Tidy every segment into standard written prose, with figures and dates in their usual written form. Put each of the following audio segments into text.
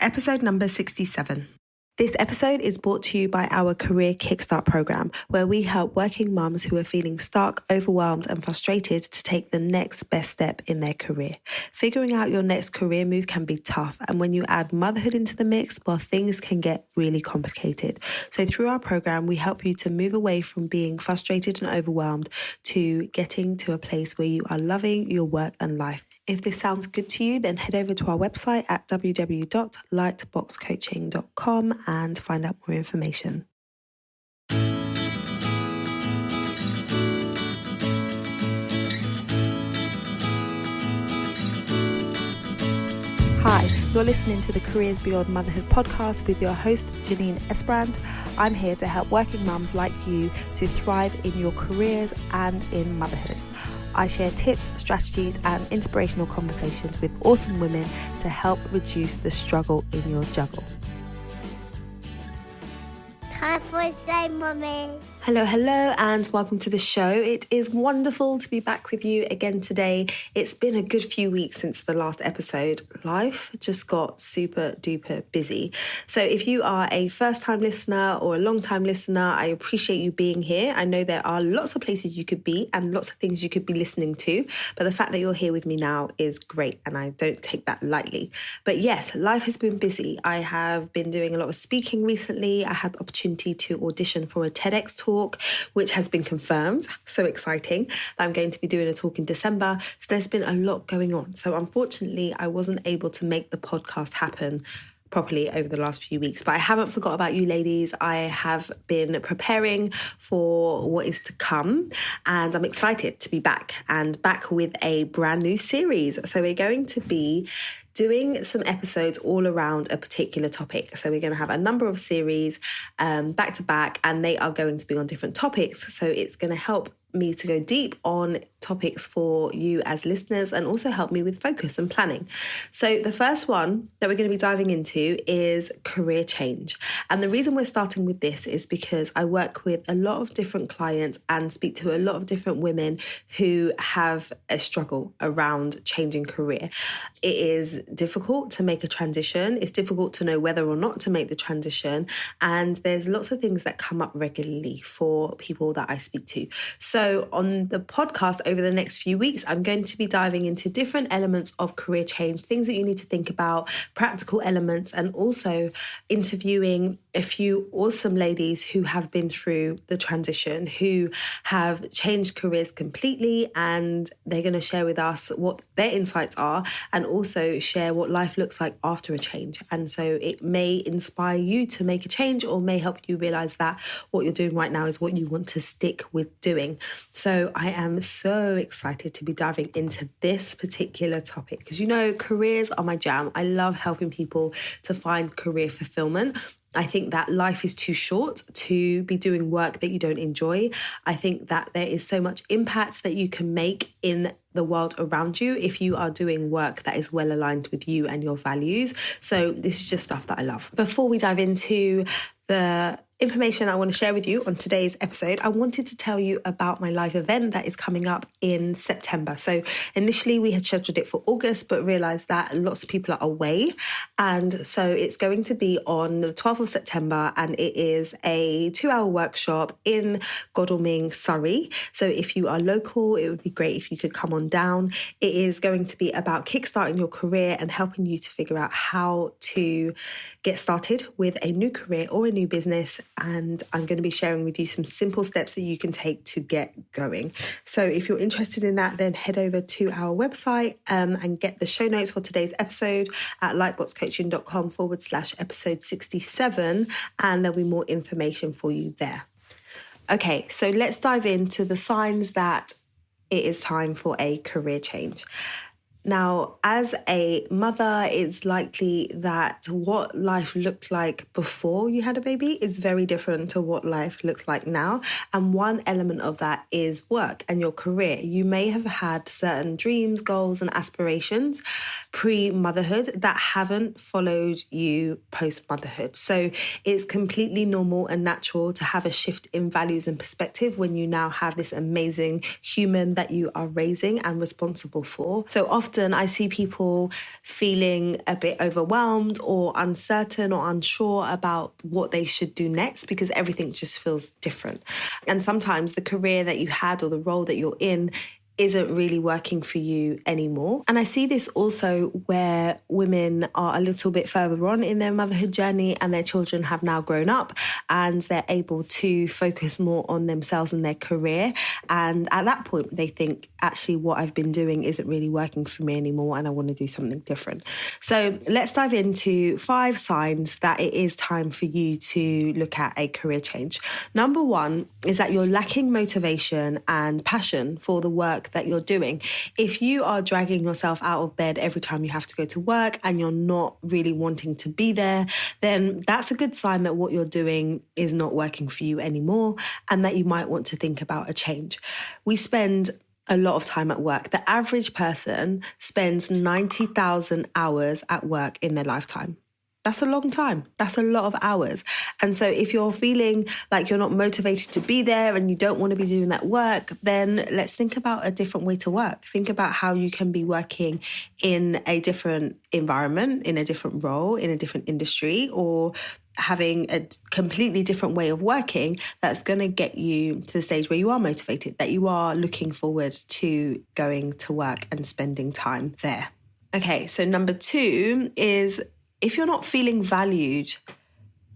episode number 67. This episode is brought to you by our Career Kickstart program, where we help working mums who are feeling stuck, overwhelmed and frustrated to take the next best step in their career. Figuring out your next career move can be tough, and when you add motherhood into the mix, well, things can get really complicated. So through our program, we help you to move away from being frustrated and overwhelmed to getting to a place where you are loving your work and life. If this sounds good to you, then head over to our website at www.lightboxcoaching.com and find out more information. Hi, you're listening to the Careers Beyond Motherhood podcast with your host, Janine Esbrand. I'm here to help working mums like you to thrive in your careers and in motherhood. I share tips, strategies and inspirational conversations with awesome women to help reduce the struggle in your juggle. Time for a say, Mummy. Hello and welcome to the show. It is wonderful to be back with you again today. It's been a good few weeks since the last episode. Life just got super duper busy. So if you are a first time listener or a long time listener, I appreciate you being here. I know there are lots of places you could be and lots of things you could be listening to, but the fact that you're here with me now is great and I don't take that lightly. But yes, life has been busy. I have been doing a lot of speaking recently. I had the opportunity to audition for a TEDx talk, which has been confirmed. So exciting. I'm going to be doing a talk in December. So there's been a lot going on. So unfortunately, I wasn't able to make the podcast happen properly over the last few weeks, but I haven't forgot about you ladies. I have been preparing for what is to come and I'm excited to be back with a brand new series. So we're going to be doing some episodes all around a particular topic. So we're going to have a number of series back to back and they are going to be on different topics. So it's going to help me to go deep on topics for you as listeners and also help me with focus and planning. So the first one that we're going to be diving into is career change. And the reason we're starting with this is because I work with a lot of different clients and speak to a lot of different women who have a struggle around changing career. It is difficult to make a transition. It's difficult to know whether or not to make the transition. And there's lots of things that come up regularly for people that I speak to. So on the podcast over the next few weeks, I'm going to be diving into different elements of career change, things that you need to think about, practical elements, and also interviewing a few awesome ladies who have been through the transition, who have changed careers completely, and they're going to share with us what their insights are and also share what life looks like after a change. And so it may inspire you to make a change or may help you realize that what you're doing right now is what you want to stick with doing. So I am so excited to be diving into this particular topic because, you know, careers are my jam. I love helping people to find career fulfillment. I think that life is too short to be doing work that you don't enjoy. I think that there is so much impact that you can make in the world around you if you are doing work that is well aligned with you and your values. So this is just stuff that I love. Before we dive into the information I want to share with you on today's episode, I wanted to tell you about my live event that is coming up in September. So initially we had scheduled it for August, but realized that lots of people are away. And so it's going to be on the 12th of September and it is a 2-hour workshop in Godalming, Surrey. So if you are local, it would be great if you could come on down. It is going to be about kickstarting your career and helping you to figure out how to get started with a new career or a new business. And I'm going to be sharing with you some simple steps that you can take to get going. So if you're interested in that, then head over to our website and get the show notes for today's episode at lightboxcoaching.com/episode 67. And there'll be more information for you there. Okay, so let's dive into the signs that it is time for a career change. Now, as a mother, it's likely that what life looked like before you had a baby is very different to what life looks like now. And one element of that is work and your career. You may have had certain dreams, goals, and aspirations pre-motherhood that haven't followed you post-motherhood. So it's completely normal and natural to have a shift in values and perspective when you now have this amazing human that you are raising and responsible for. So often often I see people feeling a bit overwhelmed or uncertain or unsure about what they should do next because everything just feels different. And sometimes the career that you had or the role that you're in isn't really working for you anymore. And I see this also where women are a little bit further on in their motherhood journey and their children have now grown up and they're able to focus more on themselves and their career. And at that point, they think, actually, what I've been doing isn't really working for me anymore and I want to do something different. So let's dive into 5 signs that it is time for you to look at a career change. Number 1 is that you're lacking motivation and passion for the work that you're doing. If you are dragging yourself out of bed every time you have to go to work and you're not really wanting to be there, then that's a good sign that what you're doing is not working for you anymore and that you might want to think about a change. We spend a lot of time at work. The average person spends 90,000 hours at work in their lifetime. That's a long time. That's a lot of hours. And so if you're feeling like you're not motivated to be there and you don't want to be doing that work, then let's think about a different way to work. Think about how you can be working in a different environment, in a different role, in a different industry, or having a completely different way of working that's going to get you to the stage where you are motivated, that you are looking forward to going to work and spending time there. Okay, so number 2 is if you're not feeling valued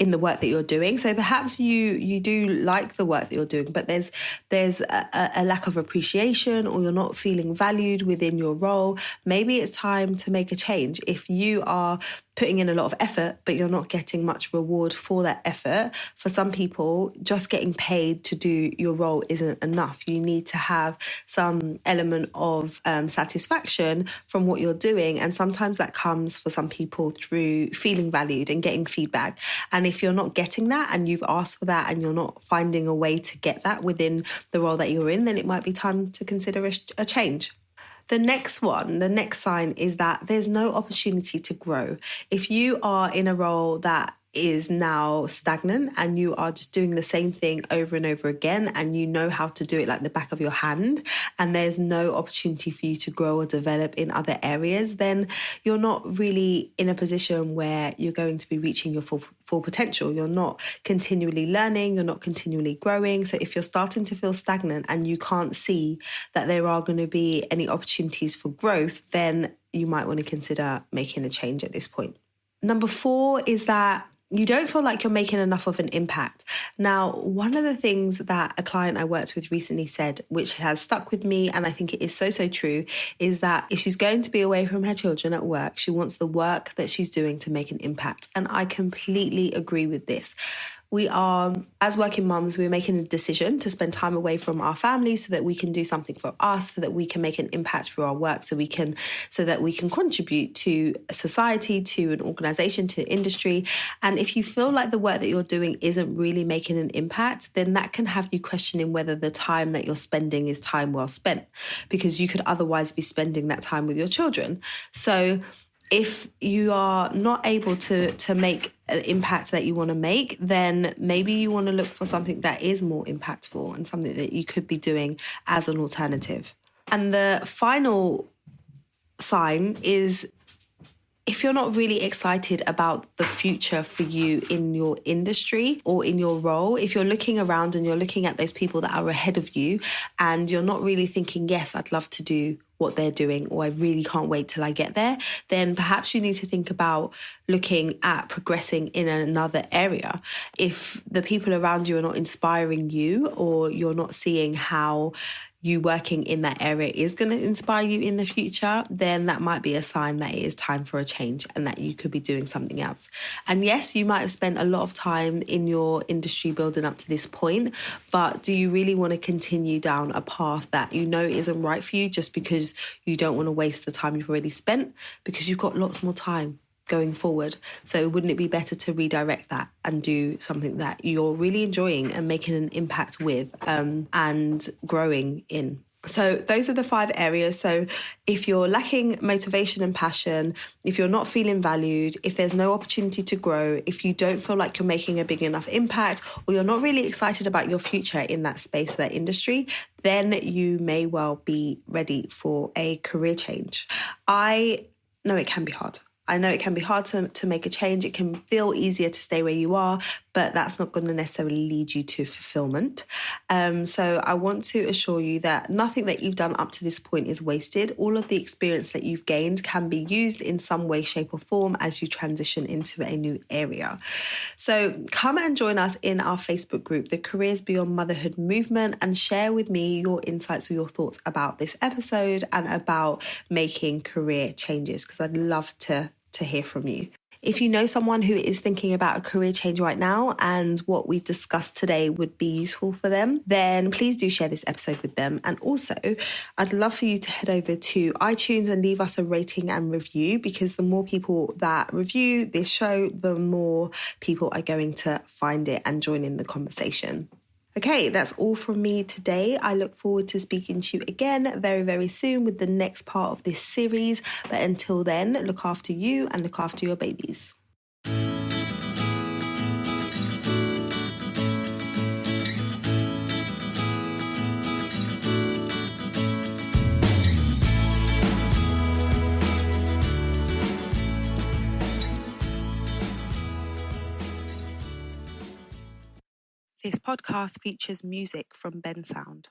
in the work that you're doing. So perhaps you do like the work that you're doing, but there's a lack of appreciation or you're not feeling valued within your role. Maybe it's time to make a change. If you are putting in a lot of effort, but you're not getting much reward for that effort, for some people, just getting paid to do your role isn't enough. You need to have some element of satisfaction from what you're doing. And sometimes that comes for some people through feeling valued and getting feedback. And if you're not getting that and you've asked for that and you're not finding a way to get that within the role that you're in, then it might be time to consider a change. The next sign is that there's no opportunity to grow. If you are in a role that is now stagnant and you are just doing the same thing over and over again and you know how to do it like the back of your hand and there's no opportunity for you to grow or develop in other areas, then you're not really in a position where you're going to be reaching your full potential. You're not continually learning, you're not continually growing. So if you're starting to feel stagnant and you can't see that there are going to be any opportunities for growth, then you might want to consider making a change at this point. Number 4 is that you don't feel like you're making enough of an impact. Now, one of the things that a client I worked with recently said, which has stuck with me, and I think it is so true, is that if she's going to be away from her children at work, she wants the work that she's doing to make an impact. And I completely agree with this. We are, as working mums, we're making a decision to spend time away from our families so that we can do something for us, so that we can make an impact through our work, so that we can contribute to society, to an organisation, to industry. And if you feel like the work that you're doing isn't really making an impact, then that can have you questioning whether the time that you're spending is time well spent, because you could otherwise be spending that time with your children. So if you are not able to make an impact that you want to make, then maybe you want to look for something that is more impactful and something that you could be doing as an alternative. And the final sign is if you're not really excited about the future for you in your industry or in your role, if you're looking around and you're looking at those people that are ahead of you and you're not really thinking, yes, I'd love to do what they're doing, or I really can't wait till I get there, then perhaps you need to think about looking at progressing in another area. If the people around you are not inspiring you, or you're not seeing how you working in that area is going to inspire you in the future, then that might be a sign that it is time for a change and that you could be doing something else. And yes, you might have spent a lot of time in your industry building up to this point, but do you really want to continue down a path that you know isn't right for you just because you don't want to waste the time you've already spent? Because you've got lots more time going forward. So wouldn't it be better to redirect that and do something that you're really enjoying and making an impact with and growing in? So those are the 5 areas. So if you're lacking motivation and passion, if you're not feeling valued, if there's no opportunity to grow, if you don't feel like you're making a big enough impact, or you're not really excited about your future in that space, that industry, then you may well be ready for a career change. I know it can be hard. I know it can be hard to make a change. It can feel easier to stay where you are, but that's not going to necessarily lead you to fulfillment. So I want to assure you that nothing that you've done up to this point is wasted. All of the experience that you've gained can be used in some way, shape or form as you transition into a new area. So come and join us in our Facebook group, the Careers Beyond Motherhood Movement, and share with me your insights or your thoughts about this episode and about making career changes, because I'd love to hear from you. If you know someone who is thinking about a career change right now and what we've discussed today would be useful for them, then please do share this episode with them. And also, I'd love for you to head over to iTunes and leave us a rating and review, because the more people that review this show, the more people are going to find it and join in the conversation. Okay, that's all from me today. I look forward to speaking to you again very, very soon with the next part of this series. But until then, look after you and look after your babies. This podcast features music from Bensound.